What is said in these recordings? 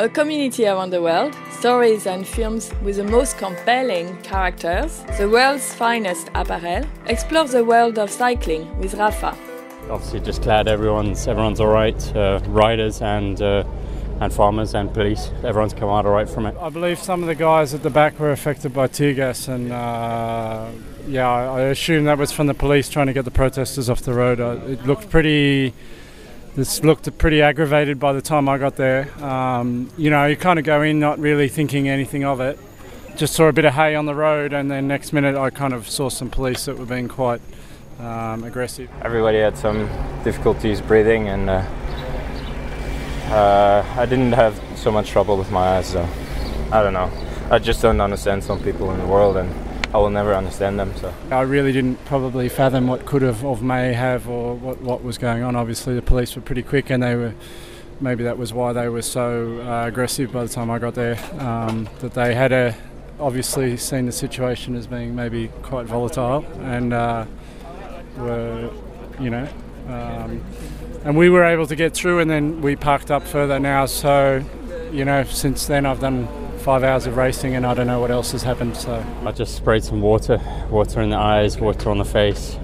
A community around the world, stories and films with the most compelling characters, the world's finest apparel, explore the world of cycling with Rafa. Obviously just glad everyone's all right, riders and farmers and police, everyone's come out all right from it. I believe some of the guys at the back were affected by tear gas and I assume that was from the police trying to get the protesters off the road. It looked pretty aggravated by the time I got there. You kind of go in not really thinking anything of it. Just saw a bit of hay on the road, and then next minute I kind of saw some police that were being quite aggressive. Everybody had some difficulties breathing, and I didn't have so much trouble with my eyes, so I don't know. I just don't understand some people in the world, and I will never understand them. So I really didn't probably fathom what could have or may have or what was going on. Obviously the police were pretty quick, and maybe that was why they were so aggressive by the time I got there, that they had obviously seen the situation as being maybe quite volatile, and and we were able to get through, and then we parked up further now. So since then I've done 5 hours of racing, and I don't know what else has happened. So I just sprayed some water in the eyes, water on the face.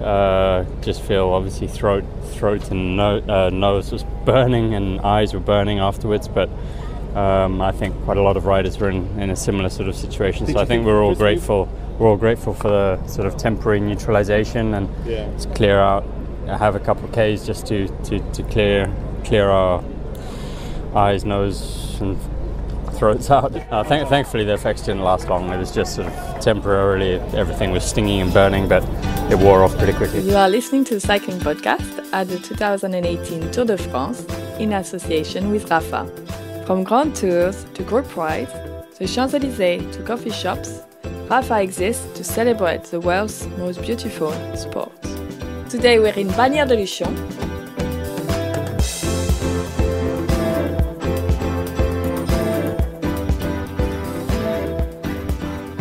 Just feel obviously throat and nose was burning, and eyes were burning afterwards. But I think quite a lot of riders were in a similar sort of situation. So I think we're all grateful. We're all grateful for the sort of temporary neutralization and just clear out. Have a couple of Ks just to clear our eyes, nose, and throats out. Thankfully the effects didn't last long. It was just sort of temporarily, everything was stinging and burning, but it wore off pretty quickly. You are listening to the Cycling Podcast at the 2018 Tour de France in association with Rafa. From grand tours to group rides, the Champs-Élysées to coffee shops, Rafa exists to celebrate the world's most beautiful sport. Today we're in Bagnères-de-Luchon.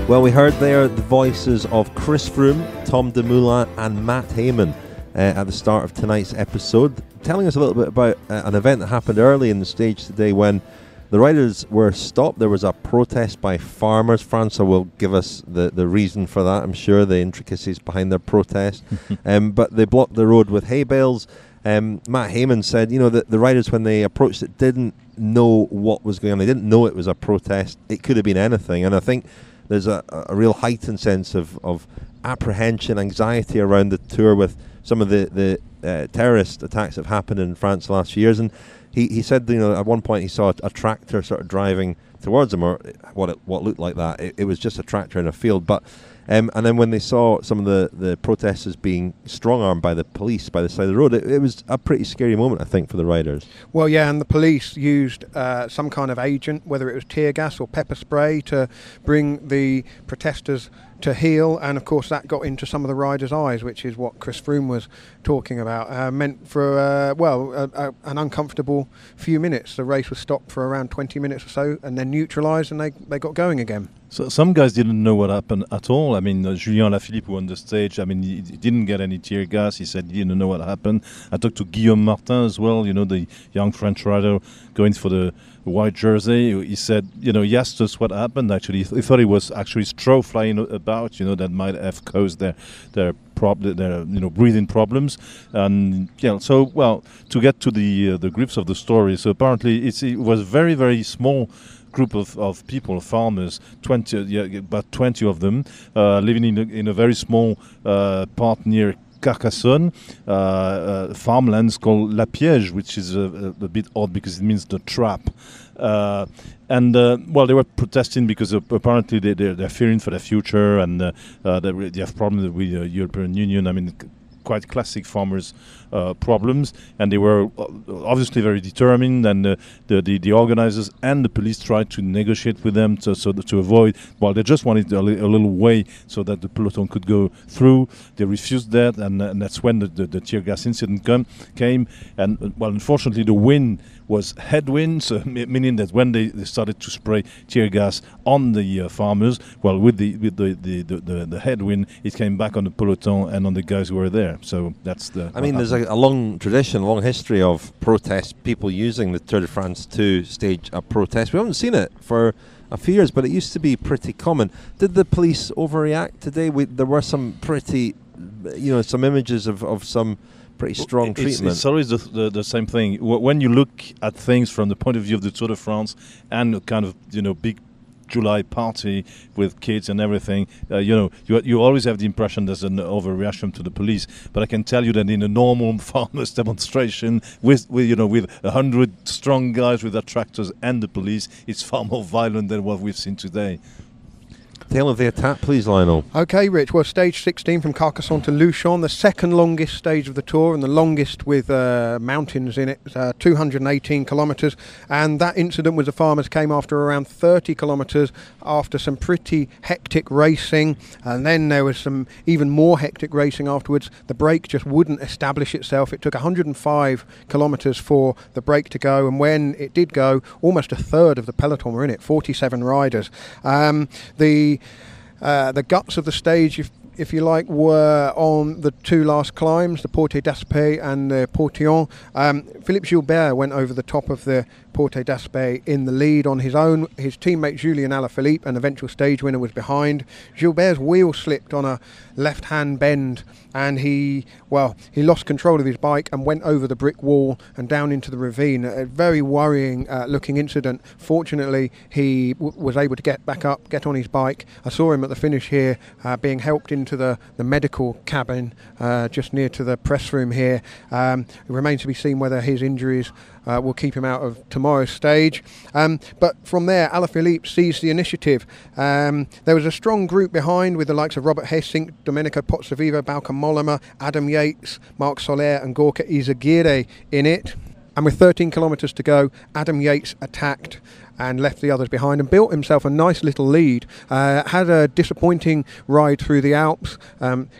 Well, we heard there the voices of Chris Froome, Tom Dumoulin and Matt Hayman at the start of tonight's episode, telling us a little bit about an event that happened early in the stage today when the riders were stopped. There was a protest by farmers. François will give us the reason for that, I'm sure, the intricacies behind their protest. But they blocked the road with hay bales. Matt Hayman said, that the riders, when they approached it, didn't know what was going on. They didn't know it was a protest. It could have been anything. And I think there's a real heightened sense of apprehension, anxiety around the tour with some of the terrorist attacks that have happened in France the last few years. And he said, at one point he saw a tractor sort of driving towards him, or what looked like that. It was just a tractor in a field. But and then when they saw some of the protesters being strong-armed by the police by the side of the road, it was a pretty scary moment, I think, for the riders. Well, yeah, and the police used some kind of agent, whether it was tear gas or pepper spray, to bring the protesters to heel, and of course that got into some of the riders' eyes, which is what Chris Froome was talking about. Meant for an uncomfortable few minutes. The race was stopped for around 20 minutes or so, and then neutralised, and they got going again. So some guys didn't know what happened at all. I mean, Julian Alaphilippe, who on the stage, he didn't get any tear gas. He said he didn't know what happened. I talked to Guillaume Martin as well, the young French rider going for the white jersey. He said, he asked us what happened. Actually, he thought it was actually straw flying about, that might have caused their breathing problems. And to get to the grips of the story. So apparently it was very, very small group of people, farmers, about 20 of them, living in a very small part near Carcassonne, farmlands called La Piège, which is a bit odd because it means the trap. They were protesting because apparently they're fearing for their future, and they have problems with the European Union. Quite classic farmers' problems, and they were obviously very determined. And the organizers and the police tried to negotiate with them to avoid. Well, they just wanted a little way so that the peloton could go through. They refused that, and that's when the tear gas incident came. And unfortunately, the wind was headwind, so meaning that when they started to spray tear gas on the farmers, with the headwind, it came back on the peloton and on the guys who were there. So that's the. There's a long tradition, a long history of protests, people using the Tour de France to stage a protest. We haven't seen it for a few years, but it used to be pretty common. Did the police overreact today? There were some pretty, some images of some pretty strong treatment. It's always the same thing. When you look at things from the point of view of the Tour de France and a kind of big July party with kids and everything, you always have the impression there's an overreaction to the police. But I can tell you that in a normal farmers' demonstration with 100 strong guys with their tractors and the police, it's far more violent than what we've seen today. Tale of the attack, please, Lionel. Okay, Rich. Well, stage 16 from Carcassonne to Luchon, the second longest stage of the Tour and the longest with mountains in it, 218 kilometres. And that incident with the farmers came after around 30 kilometres after some pretty hectic racing. And then there was some even more hectic racing afterwards. The brake just wouldn't establish itself. It took 105 kilometres for the brake to go. And when it did go, almost a third of the peloton were in it, 47 riders. The guts of the stage, if you like, were on the two last climbs, the Porte d'Aspet and the Portillon. Philippe Gilbert went over the top of the Porte d'Aspet in the lead on his own. His teammate Julian Alaphilippe, an eventual stage winner, was behind. Gilbert's wheel slipped on a left-hand bend, and he lost control of his bike and went over the brick wall and down into the ravine. A very worrying looking incident. Fortunately, he was able to get back up, get on his bike. I saw him at the finish here being helped into the medical cabin just near to the press room here. It remains to be seen whether his injuries will keep him out of tomorrow's stage. But from there, Alaphilippe seized the initiative. There was a strong group behind with the likes of Robert Hessink, Domenico Pozzovivo, Bauke Mollema, Adam Yates, Marc Soler and Gorka Izagirre in it. And with 13 kilometres to go, Adam Yates attacked and left the others behind and built himself a nice little lead. Had a disappointing ride through the Alps,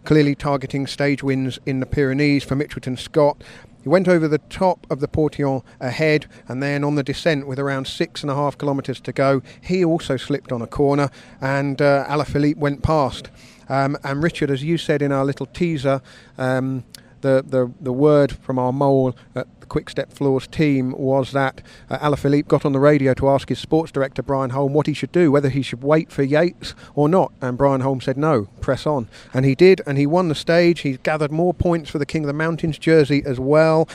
clearly targeting stage wins in the Pyrenees for Mitchelton Scott. He went over the top of the Portillon ahead, and then on the descent with around 6.5 kilometres to go, he also slipped on a corner, and Alaphilippe went past. And Richard, as you said in our little teaser, the word from our mole at the Quick Step Floors team was that Alaphilippe got on the radio to ask his sports director Brian Holm what he should do, whether he should wait for Yates or not, and Brian Holm said no, press on, and he did, and he won the stage. He gathered more points for the King of the Mountains jersey as well.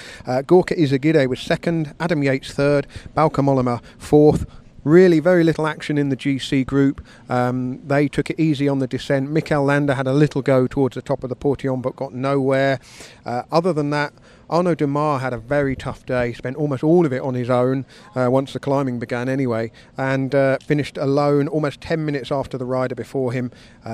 Gorka Izagirre was second, Adam Yates third, Bauke Mollema fourth. Really very little action in the GC group. They took it easy on the descent. Mikel Landa had a little go towards the top of the Portillon but got nowhere. Other than that, Arnaud Dumas had a very tough day, spent almost all of it on his own once the climbing began anyway, and finished alone almost 10 minutes after the rider before him.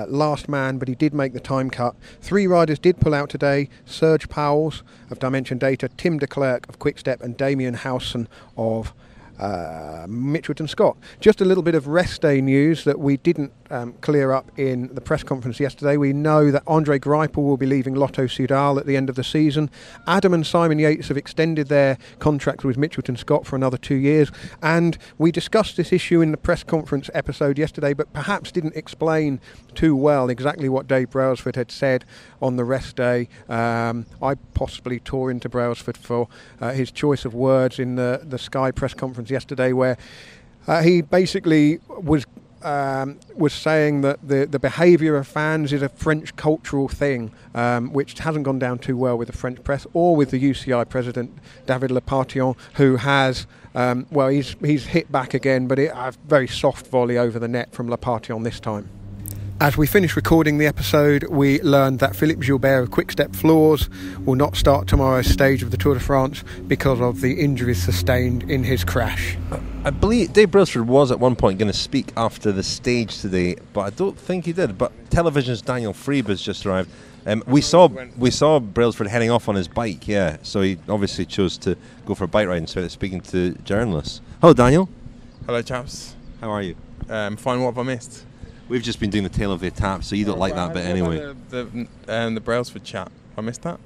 Last man, but he did make the time cut. 3 riders did pull out today: Serge Pauwels of Dimension Data, Tim de Klerk of Quickstep and Damien Howson of Mitchelton Scott. Just a little bit of rest day news that we didn't clear up in the press conference yesterday. We know that Andre Greipel will be leaving Lotto Soudal at the end of the season. Adam and Simon Yates have extended their contract with Mitchelton Scott for another 2 years, and we discussed this issue in the press conference episode yesterday, but perhaps didn't explain too well exactly what Dave Brailsford had said on the rest day. I possibly tore into Brailsford for his choice of words in the Sky press conference yesterday, where he basically was saying that the behaviour of fans is a French cultural thing, which hasn't gone down too well with the French press or with the UCI president David Lepatillon, who has he's hit back again, but a very soft volley over the net from Lepatillon this time. As we finished recording the episode, we learned that Philippe Gilbert of Quick Step Floors will not start tomorrow's stage of the Tour de France because of the injuries sustained in his crash. I believe Dave Brailsford was at one point going to speak after the stage today, but I don't think he did. But Television's Daniel Friebe has just arrived. We saw Brailsford heading off on his bike, yeah. So he obviously chose to go for a bike ride instead of speaking to journalists. Hello, Daniel. Hello, chaps. How are you? Fine. What have I missed? We've just been doing the tale of the attack, so you don't like that bit anyway. The Brailsford chat. I missed that.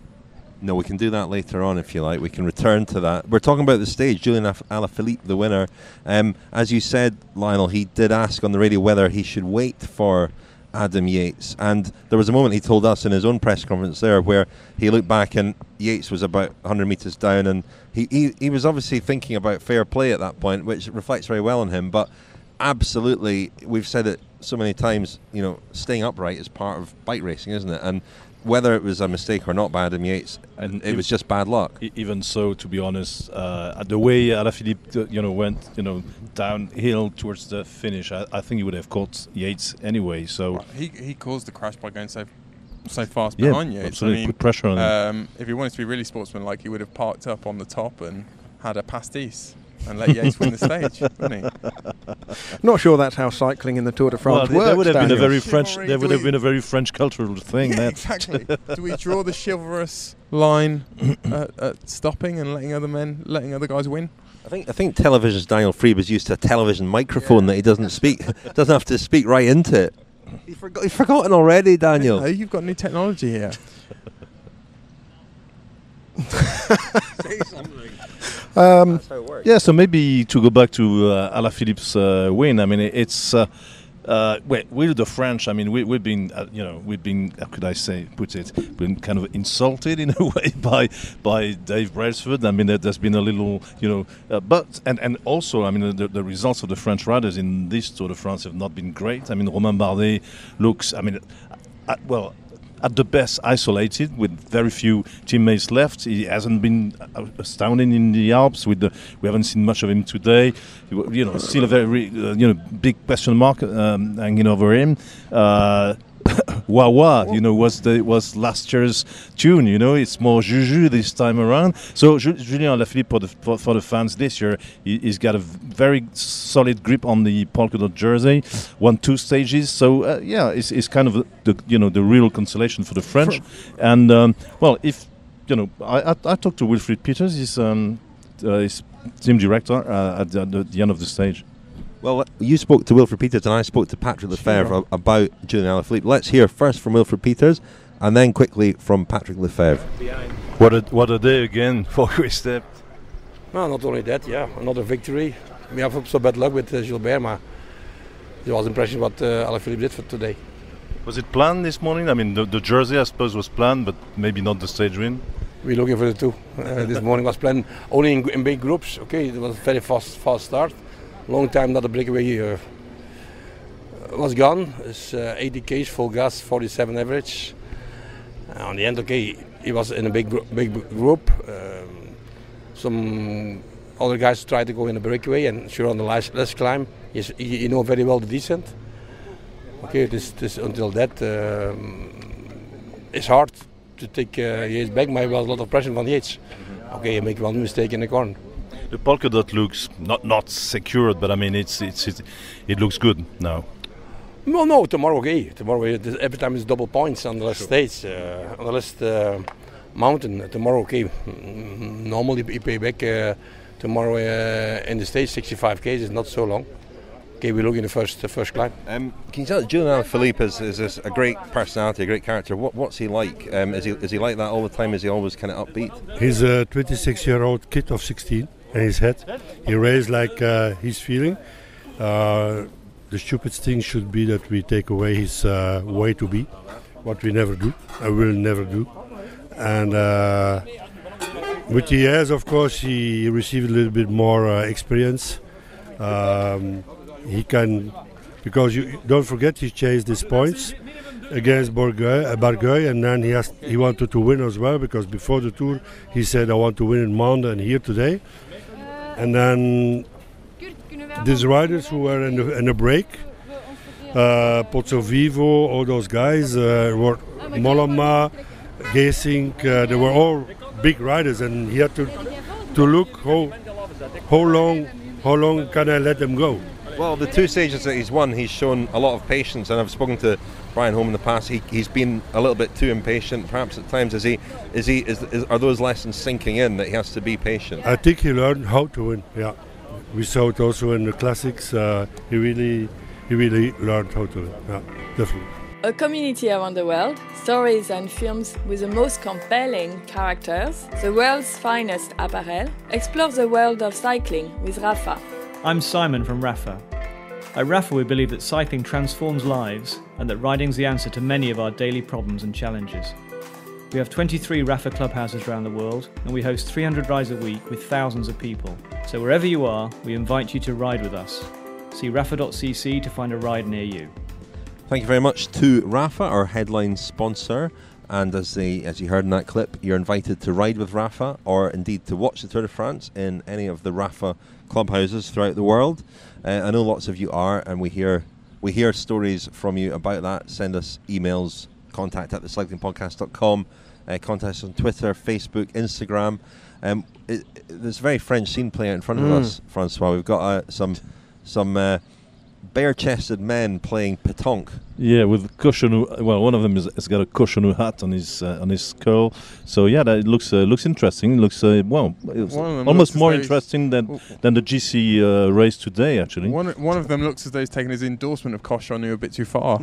No, we can do that later on if you like. We can return to that. We're talking about the stage. Julian Alaphilippe, the winner. As you said, Lionel, he did ask on the radio whether he should wait for Adam Yates. And there was a moment he told us in his own press conference there where he looked back and Yates was about 100 metres down, and he was obviously thinking about fair play at that point, which reflects very well on him. But absolutely, we've said it so many times, staying upright is part of bike racing, isn't it? And whether it was a mistake or not by Adam Yates, and it was just bad luck. Even so, to be honest, the way Alaphilippe, went downhill towards the finish, I think he would have caught Yates anyway. So he caused the crash by going so fast behind Yates. Absolutely, put pressure on him. If he wanted to be really sportsmanlike, he would have parked up on the top and had a pastis and let Yates win the stage, wouldn't he? Not sure that's how cycling in the Tour de France works. That would have been a very French. That would have been a very French cultural thing. Yeah, exactly. Do we draw the chivalrous line at stopping and letting other guys win? I think television's Daniel Friebe is used to a television microphone that he doesn't have to speak right into it. He's forgotten already, Daniel. Hey, you've got new technology here. Say something. That's how it works. Yeah, so maybe to go back to Alaphilippe's win. I mean, it's with the French. I mean, we've been, how could I say, been kind of insulted in a way by Dave Brailsford. I mean, there's been a little, but also, I mean, the results of the French riders in this Tour de France have not been great. I mean, Romain Bardet looks, at the best isolated with very few teammates left. He hasn't been astounding in the Alps. We haven't seen much of him today. Still a very big question mark hanging over him. Wawa, was last year's tune. It's more Juju this time around. So Julian Alaphilippe for the fans this year, he's got a very solid grip on the polka dot jersey. Won 2 stages. So it's kind of the real consolation for the French. And if I talked to Wilfried Peters, his team director at the end of the stage. Well, you spoke to Wilfried Peters and I spoke to Patrick Lefevre about Julian Alaphilippe. Let's hear first from Wilfried Peters and then quickly from Patrick Lefevre. What a day again for Quick-Step. No, not only that, another victory. We have some bad luck with Gilbert, but it was impressive what Alaphilippe did for today. Was it planned this morning? I mean, the jersey, I suppose, was planned, but maybe not the stage win. We're looking for the 2. This morning was planned only in big groups. Okay, it was a very fast start. Long time not a breakaway was gone. It's 80 k's full gas, 47 average. On the end, he was in a big group. Some other guys tried to go in a breakaway, and sure on the last climb, you know very well the descent. Okay, this until that, it's hard to take Yates back. Maybe was a lot of pressure on Yates. Okay, you make one mistake in the corner. The polka dot looks not secured, but I mean it looks good now. No, tomorrow Tomorrow every time it's double points on the last stage, on the last mountain. Tomorrow normally you pay back tomorrow in the stage 65 k's is not so long. Okay, we look in the first climb. Can you tell Julian Alaphilippe is a great personality, a great character. What's he like? Is he like that all the time? Is he always kind of upbeat? He's a 26-year-old kid of 16. In his head, he raised like he's feeling. The stupid thing should be that we take away his way to be, what we never do, I will never do. And with the years, of course, he received a little bit more experience. He can, because you don't forget, he chased his points against Barguil, and then he wanted to win as well, because before the Tour he said, I want to win in Mende and here today. And then these riders who were in the break, Pozzo Vivo, all those guys, were Mollema, Geesink, they were all big riders, and he had to look how long can I let them go. Well, the 2 stages that he's won, he's shown a lot of patience, and I've spoken to Brian Home in the past. He's been a little bit too impatient, perhaps at times. Are those lessons sinking in that he has to be patient? I think he learned how to win. Yeah, we saw it also in the classics. He really learned how to win. Yeah, definitely. A community around the world, stories and films with the most compelling characters, the world's finest apparel, explore the world of cycling with Rafa. I'm Simon from Rafa. At Rafa, we believe that cycling transforms lives and that riding's the answer to many of our daily problems and challenges. We have 23 Rafa clubhouses around the world, and we host 300 rides a week with thousands of people. So wherever you are, we invite you to ride with us. See rafa.cc to find a ride near you. Thank you very much to Rafa, our headline sponsor. And as you heard in that clip, you're invited to ride with Rafa, or indeed to watch the Tour de France in any of the Rafa clubhouses throughout the world. I know lots of you are, and we hear stories from you about that. Send us emails, contact@thecyclingpodcast.com, contact us on Twitter, Facebook, Instagram. There's a very French scene playing out in front of us, François. We've got some bare-chested men playing pétanque. Yeah, with Cochonou. Well, one of them has got a Cochonou hat on his skull. So yeah, that looks interesting. It looks almost more interesting than the GC race today. Actually, one of them looks as though he's taken his endorsement of Cochonou a bit too far.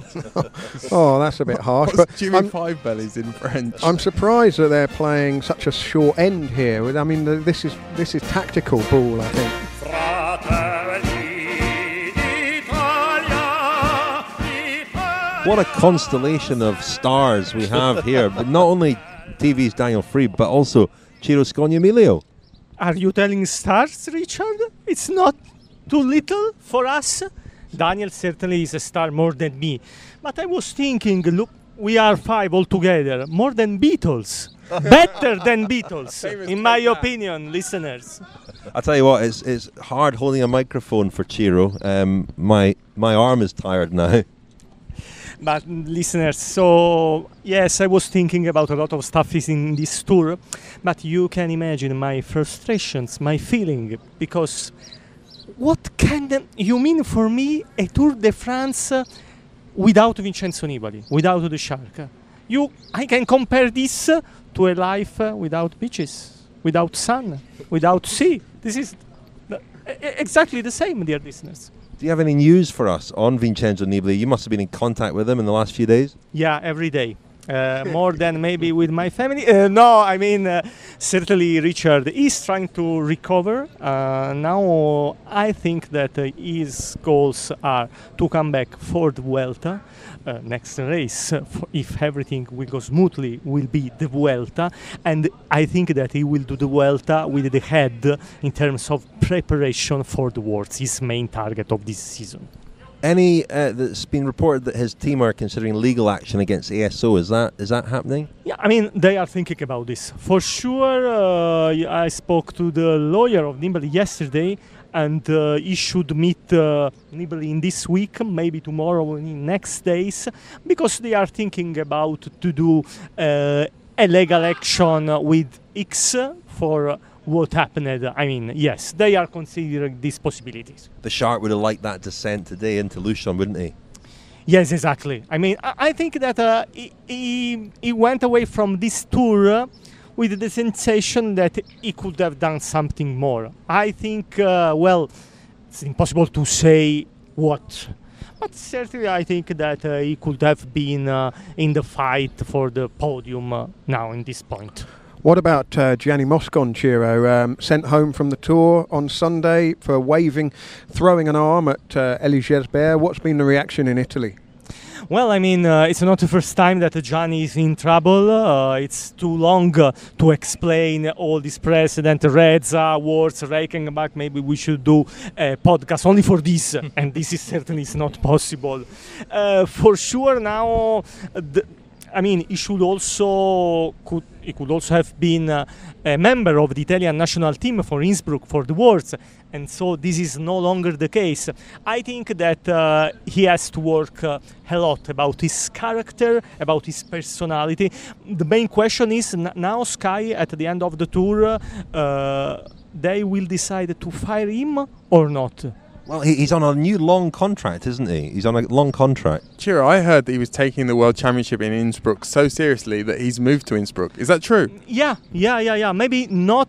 Oh, that's a bit harsh. But Jimmy Five Bellies in French. I'm surprised that they're playing such a short end here. I mean, this is tactical ball, I think. What a constellation of stars we have here. But not only TV's Daniel Friebe, but also Ciro Scognamiglio. Are you telling stars, Richard? It's not too little for us? Daniel certainly is a star more than me. But I was thinking, look, we are 5 altogether. More than Beatles. Better than Beatles, in my opinion, listeners. I'll tell you what, it's hard holding a microphone for Ciro. My arm is tired now. But listeners, so yes, I was thinking about a lot of stuff in this tour, but you can imagine my frustrations, my feeling, because what can you mean for me a Tour de France without Vincenzo Nibali, without the shark? I can compare this to a life without beaches, without sun, without sea. This is exactly the same, dear listeners. Do you have any news for us on Vincenzo Nibali? You must have been in contact with him in the last few days. Yeah, every day. More than maybe with my family. No, I mean, certainly Richard is trying to recover. Now I think that his goals are to come back for the Vuelta. Next race, if everything will go smoothly, will be the Vuelta. And I think that he will do the Vuelta with the head in terms of preparation for the Worlds, his main target of this season. That's been reported that his team are considering legal action against ASO. Is that happening? Yeah, I mean, they are thinking about this. For sure, I spoke to the lawyer of Nibali yesterday, and he should meet Nibali in this week, maybe tomorrow, in next days, because they are thinking about to do a legal action with X for what happened. I mean, yes, they are considering these possibilities. The Shark would have liked that descent today into Luchon, wouldn't he? Yes, exactly. I mean, I think that he went away from this tour with the sensation that he could have done something more. I think, it's impossible to say what, but certainly I think that he could have been in the fight for the podium now in this point. What about Gianni Moscon, Ciro, sent home from the Tour on Sunday for throwing an arm at Elie Gesbert? What's been the reaction in Italy? Well, I mean, it's not the first time that Gianni is in trouble. It's too long to explain all this precedent, Reds, awards, raking back. Maybe we should do a podcast only for this, and this is certainly not possible. For sure, now, he could also have been a member of the Italian national team for Innsbruck for the Worlds, and so this is no longer the case. I think that he has to work a lot about his character, about his personality. The main question is now Sky at the end of the tour, they will decide to fire him or not. Well, he's on a new long contract, isn't he? He's on a long contract. Ciro, I heard that he was taking the World Championship in Innsbruck so seriously that he's moved to Innsbruck. Is that true? Yeah. Maybe not.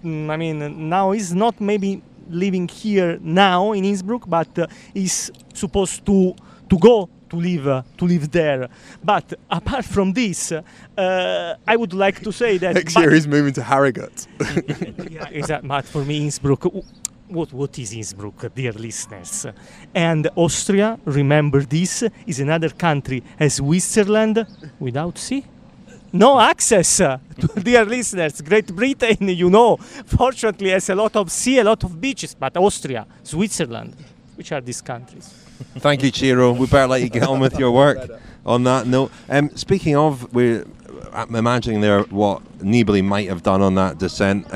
Now he's not maybe living here now in Innsbruck, but he's supposed to go to live there. But apart from this, I would like to say that next year he's moving to Harrogate. Yeah, exactly. But for me, Innsbruck. what is Innsbruck, dear listeners? And Austria, remember this, is another country as Switzerland without sea. No access, dear listeners. Great Britain, fortunately has a lot of sea, a lot of beaches, but Austria, Switzerland, which are these countries? Thank you, Ciro. We better let you get on with your work on that note. Speaking of, we're imagining there what Nibali might have done on that descent.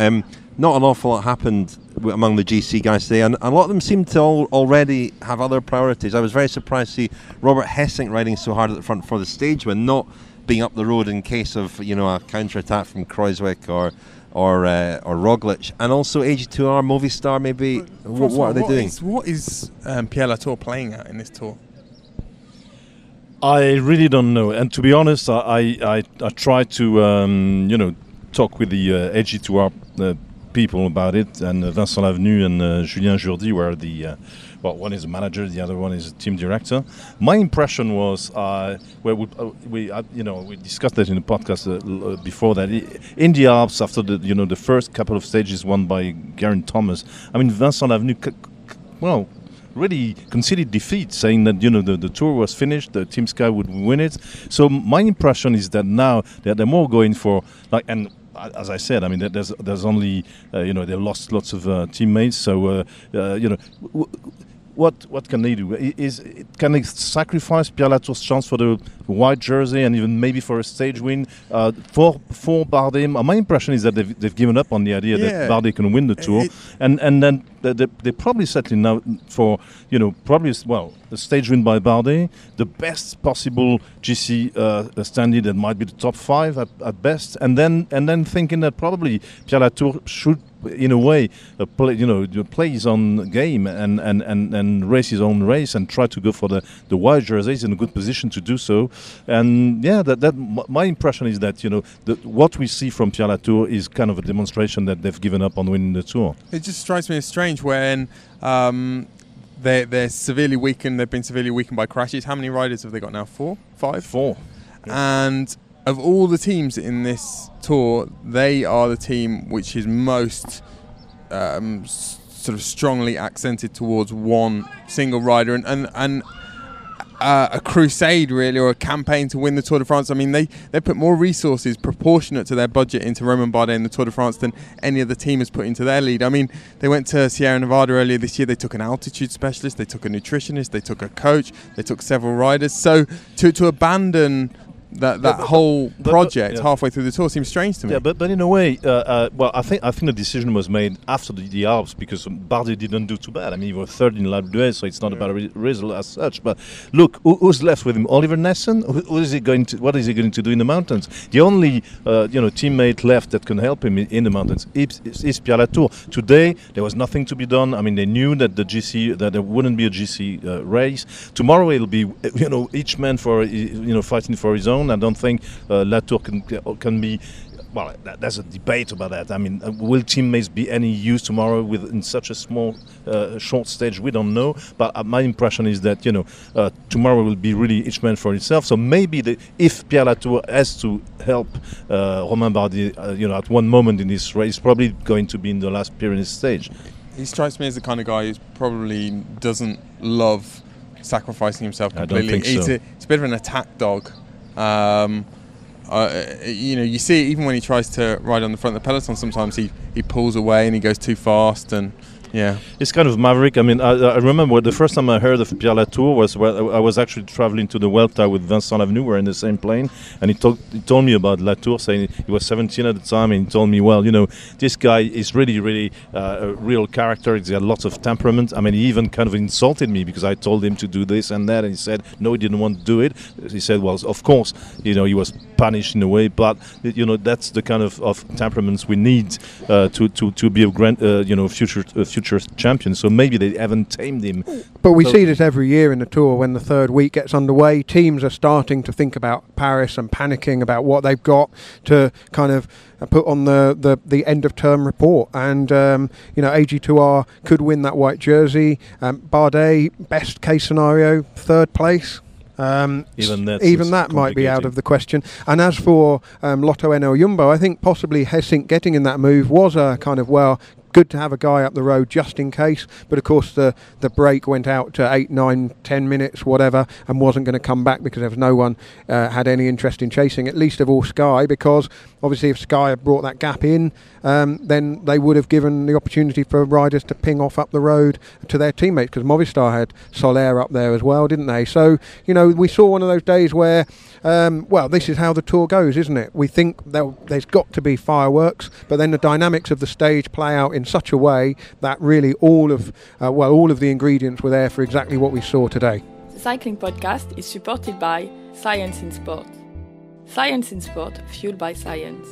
Not an awful lot happened among the GC guys today, and a lot of them seem to already have other priorities. I was very surprised to see Robert Hessink riding so hard at the front for the stage win, not being up the road in case of a counter-attack from Kreuzwick or Roglic, and also AG2R, Movistar. Maybe what are they doing? What is Pierre Latour playing at in this tour? I really don't know, and to be honest, I tried to talk with the AG2R people about it, and Vincent Lavenue and Julien Jourdi were the one is a manager, the other one is a team director. My impression was, we discussed that in the podcast before that. In the Alps, after the first couple of stages won by Geraint Thomas, I mean Vincent Lavenue, really conceded defeat, saying that the tour was finished, the Team Sky would win it. So my impression is that now they're more going for and. As I said, I mean, there's only they lost lots of teammates. So what can they do? Can they sacrifice Pierre Latour's chance for the white jersey and even maybe for a stage win for Bardet? My impression is that they've given up on the idea that Bardet can win the tour, and then they're probably settling now for the stage win by Bardet, the best possible GC standard that might be the top 5 at best, and then thinking that probably Pierre Latour should, in a way, play his own game and race his own race and try to go for the white jersey. He's in a good position to do so, and my impression is that what we see from Pierre Latour is kind of a demonstration that they've given up on winning the tour. It just strikes me as strange when they're severely weakened. They've been severely weakened by crashes. How many riders have they got now? 4? 5? 4. Yeah. And of all the teams in this tour, they are the team which is most sort of strongly accented towards one single rider and a crusade, really, or a campaign to win the Tour de France. I mean, they put more resources proportionate to their budget into Romain Bardet and the Tour de France than any other team has put into their lead. I mean, they went to Sierra Nevada earlier this year. They took an altitude specialist, they took a nutritionist, they took a coach, they took several riders. So to abandon that whole project halfway through the tour seems strange to me. Yeah, but in a way, I think the decision was made after the Alps, because Bardet didn't do too bad. I mean, he was third in La Douai, so it's not about a result as such. But look, who's left with him? Oliver Nessen? What is he going to do in the mountains? The only teammate left that can help him in the mountains is Pierre Latour. Today there was nothing to be done. I mean, they knew that that there wouldn't be a GC race. Tomorrow it'll be each man for fighting for his own. I don't think Latour can be. Well, there's a debate about that. I mean, will teammates be any use tomorrow in such a small, short stage? We don't know. But my impression is that tomorrow will be really each man for himself. So maybe if Pierre Latour has to help Romain Bardet, at one moment in this race, probably going to be in the last Pyrenees stage. He strikes me as the kind of guy who probably doesn't love sacrificing himself completely. I don't think so. It's a bit of an attack dog. You see it even when he tries to ride on the front of the peloton. Sometimes he pulls away and he goes too fast, and it's kind of maverick. I mean, I remember the first time I heard of Pierre Latour was when I was actually traveling to the Vuelta with Vincent Lavenue. We were in the same plane, and he told me about Latour, saying he was 17 at the time, and he told me, well, this guy is really, really a real character. He's got lots of temperament. I mean, he even kind of insulted me because I told him to do this and that, and he said no, he didn't want to do it. He said, well, of course, he was punished in a way, but that's the kind of temperaments we need to be a grand, future champion. So maybe they haven't tamed him. But we see this every year in the Tour. When the third week gets underway, teams are starting to think about Paris and panicking about what they've got to kind of put on the end of term report. And AG2R could win that white jersey. Bardet, best case scenario, third place. Even that might be out of the question. And as for Lotto NL Jumbo, I think possibly Hessink getting in that move was a kind of, good to have a guy up the road just in case, but of course the break went out to 8, 9, 10 minutes, whatever, and wasn't going to come back because there was no one had any interest in chasing, at least of all Sky, because obviously if Sky had brought that gap in, then they would have given the opportunity for riders to ping off up the road to their teammates, because Movistar had Soler up there as well, didn't they? So, we saw one of those days where, this is how the Tour goes, isn't it? We think there's got to be fireworks, but then the dynamics of the stage play out in such a way that really all of the ingredients were there for exactly what we saw today. The Cycling Podcast is supported by Science in Sport. Science in Sport, fueled by science.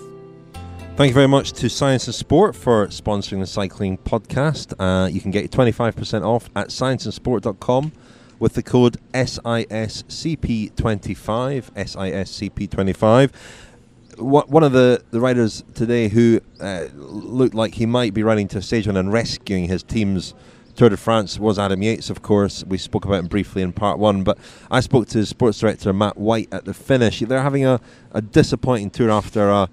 Thank you very much to Science and Sport for sponsoring the Cycling Podcast. You can get 25% off at scienceandsport.com with the code SISCP25. SISCP25. One of the riders today who looked like he might be riding to a stage one and rescuing his team's Tour de France was Adam Yates, of course. We spoke about him briefly in part one, but I spoke to his sports director, Matt White, at the finish. They're having a disappointing tour after a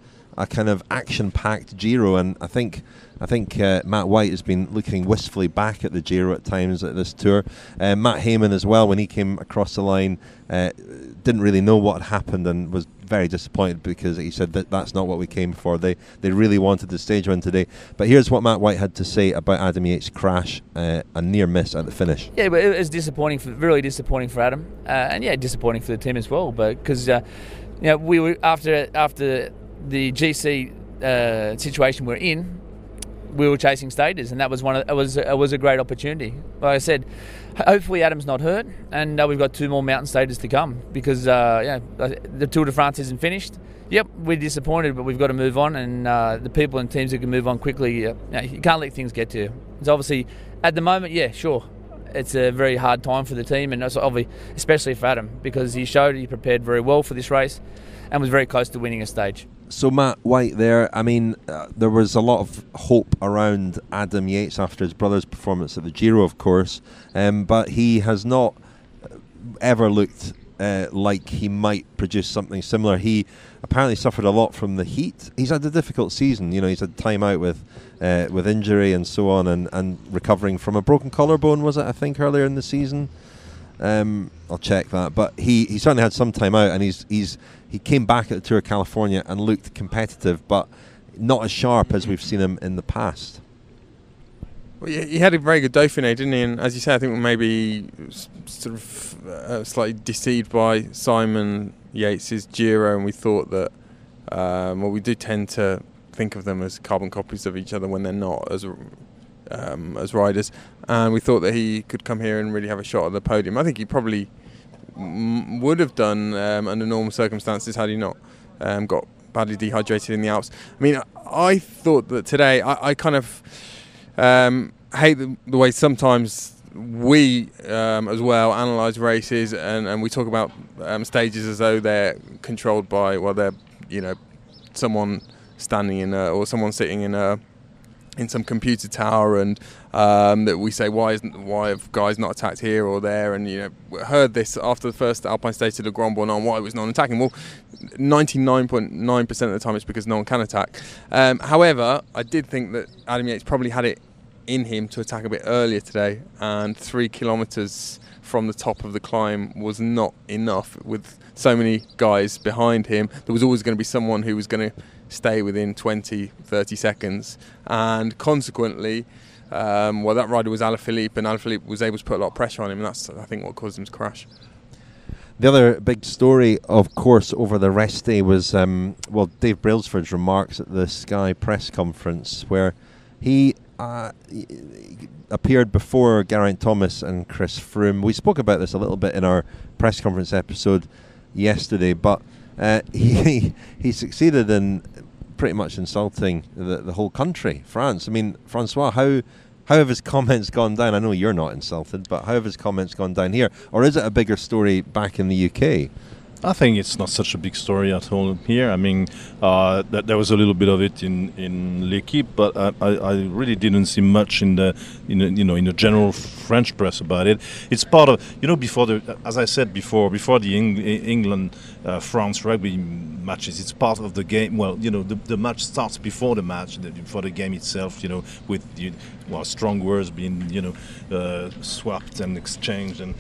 kind of action-packed Giro, and I think Matt White has been looking wistfully back at the Giro at times at this tour. Matt Hayman as well, when he came across the line, didn't really know what had happened and was very disappointed because he said that's not what we came for. They really wanted the stage win today. But here's what Matt White had to say about Adam Yates' crash, a near miss at the finish. Yeah, but it was disappointing, really disappointing for Adam, and disappointing for the team as well. But because we were after the GC situation we're in, we were chasing stages, and that was it was a great opportunity. Like I said, hopefully Adam's not hurt, and we've got 2 more mountain stages to come because the Tour de France isn't finished. Yep, we're disappointed, but we've got to move on, and the people and teams who can move on quickly, you can't let things get to you. It's obviously at the moment, sure, it's a very hard time for the team, and especially for Adam, because he showed he prepared very well for this race and was very close to winning a stage. So Matt White there, there was a lot of hope around Adam Yates after his brother's performance at the Giro, of course, but he has not ever looked like he might produce something similar. He apparently suffered a lot from the heat. He's had a difficult season, he's had time out with injury and so on, and recovering from a broken collarbone, was it, I think, earlier in the season? I'll check that, but he certainly had some time out, and he came back at the Tour of California and looked competitive, but not as sharp as we've seen him in the past. Well, he had a very good Dauphiné, didn't he? And as you say, I think maybe sort of slightly deceived by Simon Yates' Giro, and we thought that we do tend to think of them as carbon copies of each other when they're not as riders, and we thought that he could come here and really have a shot at the podium. I think he probably would have done under normal circumstances had he not got badly dehydrated in the Alps. I thought that today I kind of hate the way sometimes we as well analyse races and we talk about stages as though they're controlled by someone standing or someone sitting in some computer tower, and that we say why have guys not attacked here or there, and heard this after the first Alpine stage to the Grand Bornand, why it was non-attacking. Well, 99.9% of the time it's because no one can attack. However, I did think that Adam Yates probably had it in him to attack a bit earlier today, and 3 kilometres from the top of the climb was not enough. With so many guys behind him, there was always going to be someone who was going to stay within 20-30 seconds, and consequently that rider was Alaphilippe, and Alaphilippe was able to put a lot of pressure on him, and that's, I think, what caused him to crash. The other big story, of course, over the rest day was Dave Brailsford's remarks at the Sky press conference, where he appeared before Geraint Thomas and Chris Froome. We spoke about this a little bit in our press conference episode yesterday, but he succeeded in pretty much insulting the whole country, France. François, how have his comments gone down? I know you're not insulted, but how have his comments gone down here? Or is it a bigger story back in the UK? I think it's not such a big story at all here. I mean, there was a little bit of it in L'Équipe, but I really didn't see much in the general French press about it. It's part of before as I said before the England France rugby matches. It's part of the game. Well, the match starts before the match, before the game itself. With strong words being swapped and exchanged, and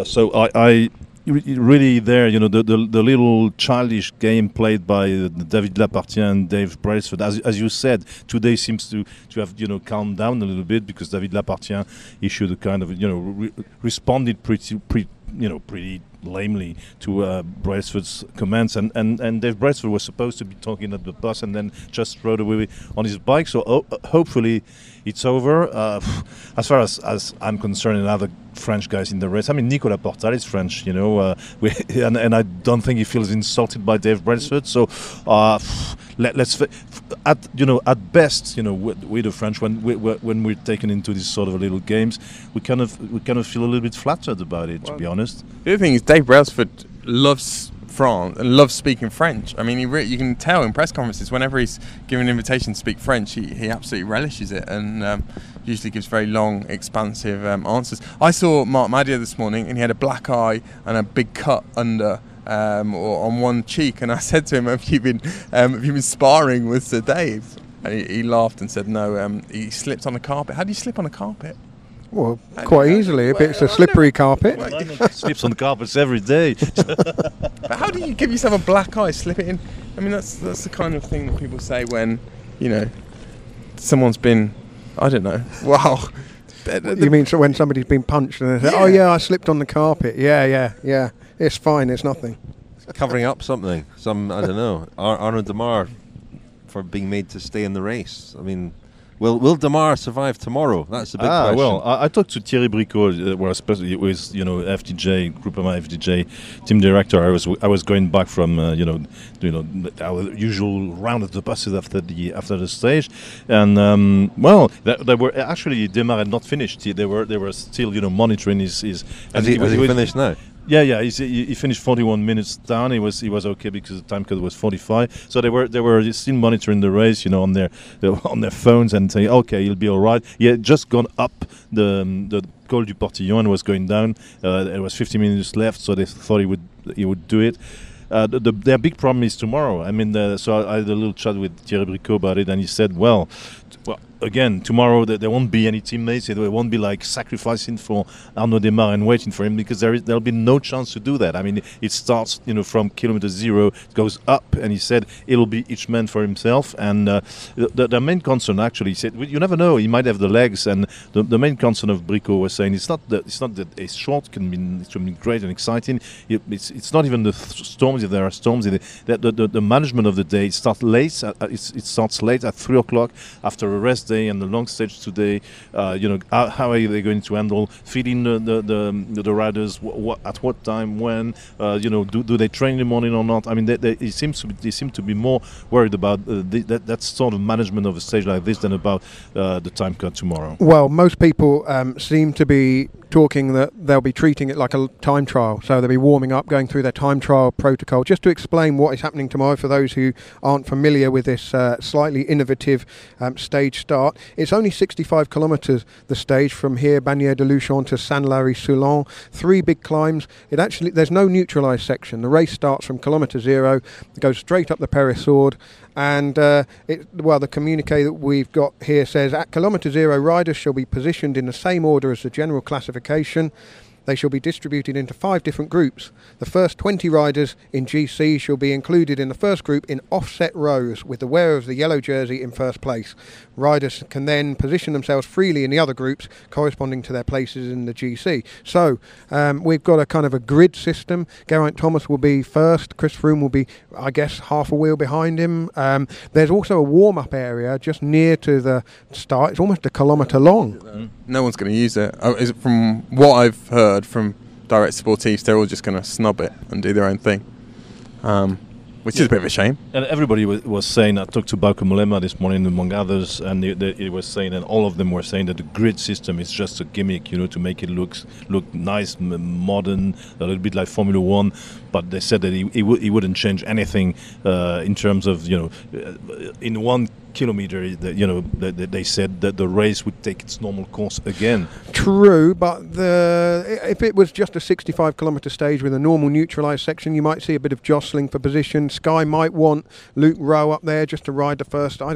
so I really there, the little childish game played by David Lapartien and Dave Brailsford, as you said, today seems to have calmed down a little bit, because David Lapartien issued a kind of responded pretty lamely to Brailsford's comments, and Dave Brailsford was supposed to be talking at the bus and then just rode away on his bike. So hopefully it's over. As far as I'm concerned, and other French guys in the race, I mean, Nicolas Portal is French, and I don't think he feels insulted by Dave Brailsford. So let's at best, we the French, when we're taken into these sort of little games, we kind of feel a little bit flattered about it, to be honest. The other thing is, Dave Brailsford loves France and loves speaking French. I mean, you can tell in press conferences, whenever he's given an invitation to speak French, he absolutely relishes it, and usually gives very long, expansive answers. I saw Mark Maddier this morning, and he had a black eye and a big cut under or on one cheek, and I said to him, "Have you been sparring with Sir Dave?" And he laughed and said, "No, he slipped on the carpet." How do you slip on a carpet? Well, quite easily, if it's a slippery carpet. Slips on the carpets every day. But how do you give yourself a black eye, slip it in? I mean, that's the kind of thing that people say when, someone's been, I don't know, wow. You mean so when somebody's been punched and they say, "Oh yeah, I slipped on the carpet." Yeah. It's fine. It's nothing. Covering up something. I don't know. Arnaud Demar for being made to stay in the race. I mean, will Demar survive tomorrow? That's the big question. Well, I talked to Thierry Bricot, where especially with FDJ, Groupama FDJ team director. I was going back from our usual round of the buses after the stage, and they were actually, Demar had not finished. They were still monitoring his. Has he finished now? Yeah. He finished 41 minutes down. He was okay because the time cut was 45. So they were still monitoring the race, on their phones and saying, okay, he'll be all right. He had just gone up the Col du Portillon and was going down. There was 50 minutes left, so they thought he would do it. Their big problem is tomorrow. I mean, so I had a little chat with Thierry Bricot about it, and he said, well, again, tomorrow there won't be any teammates. There won't be like sacrificing for Arnaud Demar and waiting for him, because there'll be no chance to do that. I mean, it starts from kilometer 0, it goes up, and he said it'll be each man for himself. And the main concern, actually, he said, you never know, he might have the legs. And the main concern of Bricot was saying it's not that a short can be great and exciting. It's not even the storms, if there are storms. The management of the day, it starts late. It starts late at 3 o'clock after a rest day and the long stage today. How are they going to handle feeding the riders? At what time? When? Do they train in the morning or not? I mean, they seem to be more worried about that sort of management of a stage like this than about the time cut tomorrow. Well, most people seem to be talking that they'll be treating it like a time trial, so they'll be warming up, going through their time trial protocol. Just to explain what is happening tomorrow for those who aren't familiar with this slightly innovative stage start, it's only 65 kilometres, the stage from here, Bagnères-de-Luchon to Saint-Lary-Soulan, 3 big climbs. There's no neutralised section. The race starts from kilometre 0, it goes straight up the Périssorde, and the communiqué that we've got here says, at kilometre 0, riders shall be positioned in the same order as the general classification. They shall be distributed into 5 different groups. The first 20 riders in GC shall be included in the first group in offset rows, with the wearer of the yellow jersey in first place. Riders can then position themselves freely in the other groups corresponding to their places in the GC. So we've got a kind of a grid system. Geraint Thomas will be first. Chris Froome will be, I guess, half a wheel behind him. There's also a warm-up area just near to the start. It's almost a kilometre long. No one's going to use it. From what I've heard from Direct Sportifs, they're all just going to snub it and do their own thing. which is a bit of a shame. And everybody was saying, I talked to Bauke Mollema this morning among others, and he was saying, and all of them were saying that the grid system is just a gimmick, to make it look nice, modern, a little bit like Formula One. But they said that he wouldn't change anything in terms of, in 1 kilometer, they said that the race would take its normal course again. True, but if it was just a 65-kilometre stage with a normal neutralised section, you might see a bit of jostling for position. Sky might want Luke Rowe up there just to ride the first, 5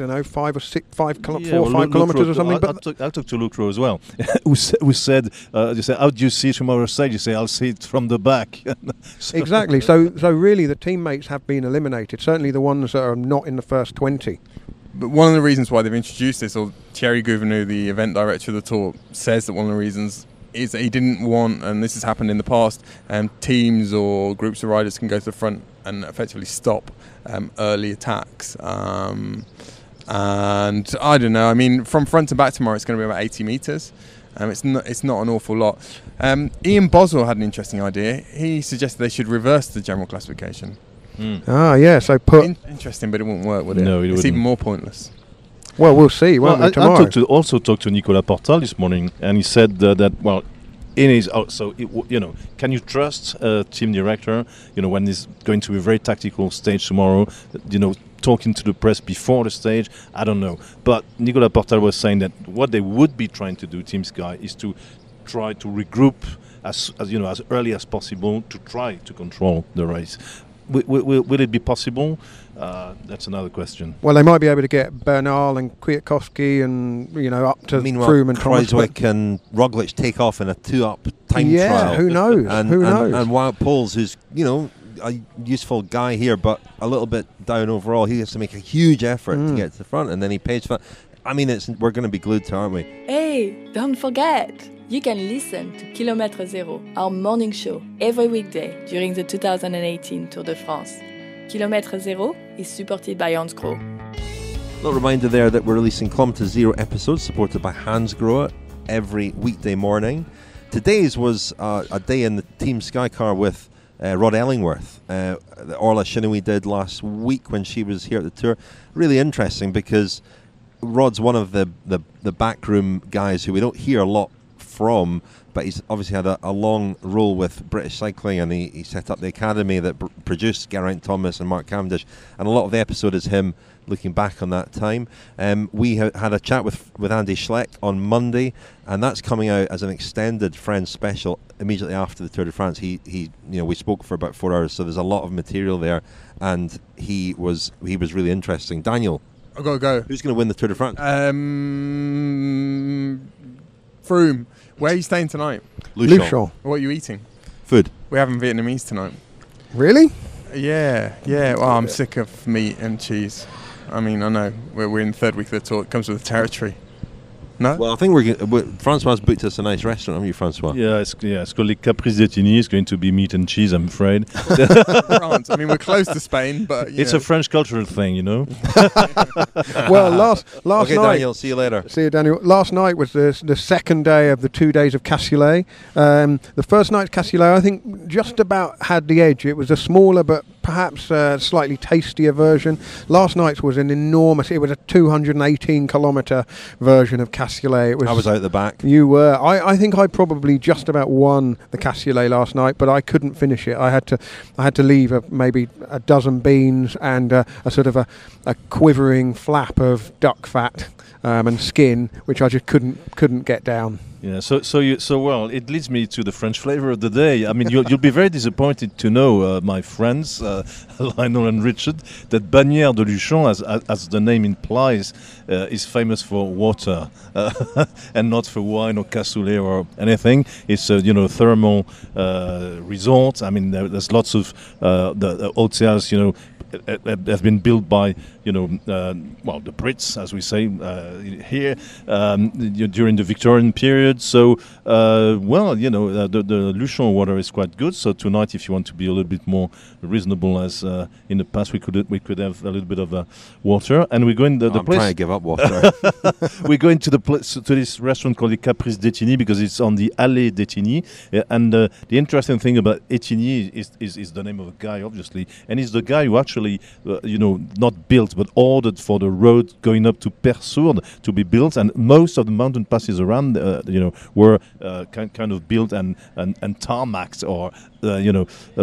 kilometres or something. I talked to Luke Rowe as well, who said, you say, how do you see it from our side? You say, I'll see it from the back. Exactly. So really the teammates have been eliminated, certainly the ones that are not in the first 20. But one of the reasons why they've introduced this, or Thierry Gouvenou, the event director of the Tour, says that one of the reasons is that he didn't want, and this has happened in the past, teams or groups of riders can go to the front and effectively stop early attacks. And I don't know, I mean, from front to back tomorrow it's going to be about 80 metres. It's not an awful lot. Ian Boswell had an interesting idea. He suggested they should reverse the general classification. So interesting, but it wouldn't work, would it? No, it's even more pointless. Well, we'll see, won't we, tomorrow? I also talked to Nicolas Portal this morning, and he said that in his can you trust a team director, when it's going to be a very tactical stage tomorrow, talking to the press before the stage? I don't know. But Nicolas Portal was saying that what they would be trying to do, Team Sky, is to try to regroup as early as possible to try to control the race. Will it be possible? That's another question. Well, they might be able to get Bernal and Kwiatkowski and up to Froome and Kruijswijk and Roglic take off in a 2-up time trial. Who knows? And Wout Poels, who's a useful guy here, but a little bit down overall. He has to make a huge effort to get to the front, and then he pays for it. I mean, we're going to be glued to it, aren't we? Hey, don't forget! You can listen to Kilomètre Zero, our morning show, every weekday during the 2018 Tour de France. Kilomètre Zero is supported by Hansgrohe. A little reminder there that we're releasing Kilometre Zero episodes supported by Hansgrohe every weekday morning. Today's was a day in the Team Sky car with Rod Ellingworth, that Orla Chenouille did last week when she was here at the Tour. Really interesting because Rod's one of the backroom guys who we don't hear a lot from, but he's obviously had a long role with British cycling, and he set up the academy that produced Geraint Thomas and Mark Cavendish, and a lot of the episode is him looking back on that time. We had a chat with Andy Schleck on Monday, and that's coming out as an extended Friends special immediately after the Tour de France. We spoke for about 4 hours, so there's a lot of material there, and he was really interesting. Daniel, I've got to go. Who's going to win the Tour de France? Froome. Where are you staying tonight? Luchon. What are you eating? Food. We're having Vietnamese tonight. Really? Yeah. Well, I'm sick of meat and cheese. I mean, I know we're in the third week of the tour. It comes with the territory. No? Well, I think François booked us a nice restaurant, haven't you, François? Yeah, it's called Les Caprices d'Ettigny. It's going to be meat and cheese, I'm afraid. France. I mean, we're close to Spain, but it's a French cultural thing, Well, last okay, night. Daniel, see you later. See you, Daniel. Last night was the second day of the 2 days of Cassoulet. The first night's Cassoulet, I think, just about had the edge. It was a smaller but perhaps slightly tastier version. Last night's was an enormous. It was a 218-kilometre version of Cassoulet. I was out the back. You were. I think I probably just about won the Cassoulet last night, but I couldn't finish it. I had to leave maybe a dozen beans and a sort of a quivering flap of duck fat and skin, which I just couldn't get down. Yeah, so well, it leads me to the French flavor of the day. I mean, you'll be very disappointed to know, my friends, Lionel and Richard, that Bagnères-de-Luchon, as the name implies, is famous for water and not for wine or cassoulet or anything. It's a thermal resort. I mean, there's lots of the hotels, have been built by the Brits, as we say here, during the Victorian period. So, the Luchon water is quite good. So tonight, if you want to be a little bit more reasonable, as in the past, we could have a little bit of water, and we're going the I'm place. trying to give up water. We're going to this restaurant called the Caprice d'Etigny because it's on the Allée d'Etigny, and the interesting thing about Etigny is the name of a guy, obviously, and he's the guy who actually, not built but ordered for the road going up to Persourde to be built, and most of the mountain passes around, were kind of built and tarmacked or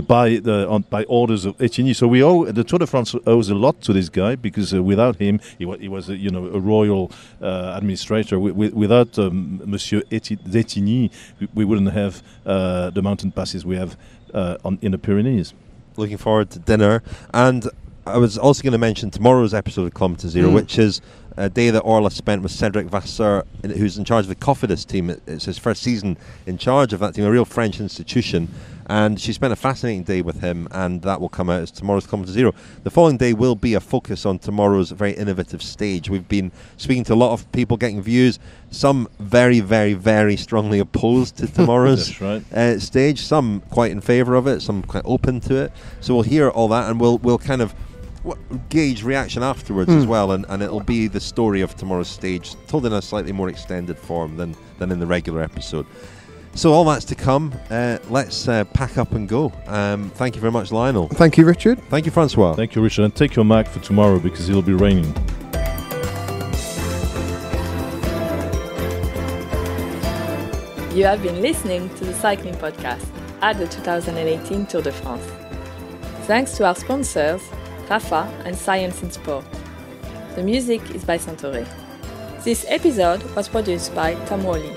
by orders of Etigny. So the Tour de France owes a lot to this guy because without him, he was a royal administrator. Without Monsieur d'Etigny, we wouldn't have the mountain passes we have in the Pyrenees. Looking forward to dinner. And I was also going to mention tomorrow's episode of Kilometre Zero, which is a day that Orla spent with Cédric Vasseur, who's in charge of the Cofidis team. It's his first season in charge of that team, a real French institution. And she spent a fascinating day with him, and that will come out as tomorrow's Kilometre Zero. The following day will be a focus on tomorrow's very innovative stage. We've been speaking to a lot of people, getting views, some very, very, very strongly opposed to tomorrow's stage, some quite in favour of it, some quite open to it. So we'll hear all that, and we'll kind of gauge reaction afterwards as well, and it'll be the story of tomorrow's stage, told in a slightly more extended form than in the regular episode. So all that's to come. Let's pack up and go. Thank you very much, Lionel. Thank you, Richard. Thank you, François. Thank you, Richard. And take your Mac for tomorrow because it'll be raining. You have been listening to the cycling podcast at the 2018 Tour de France. Thanks to our sponsors, Rafa and Science in Sport. The music is by Santoré. This episode was produced by Tom Wally.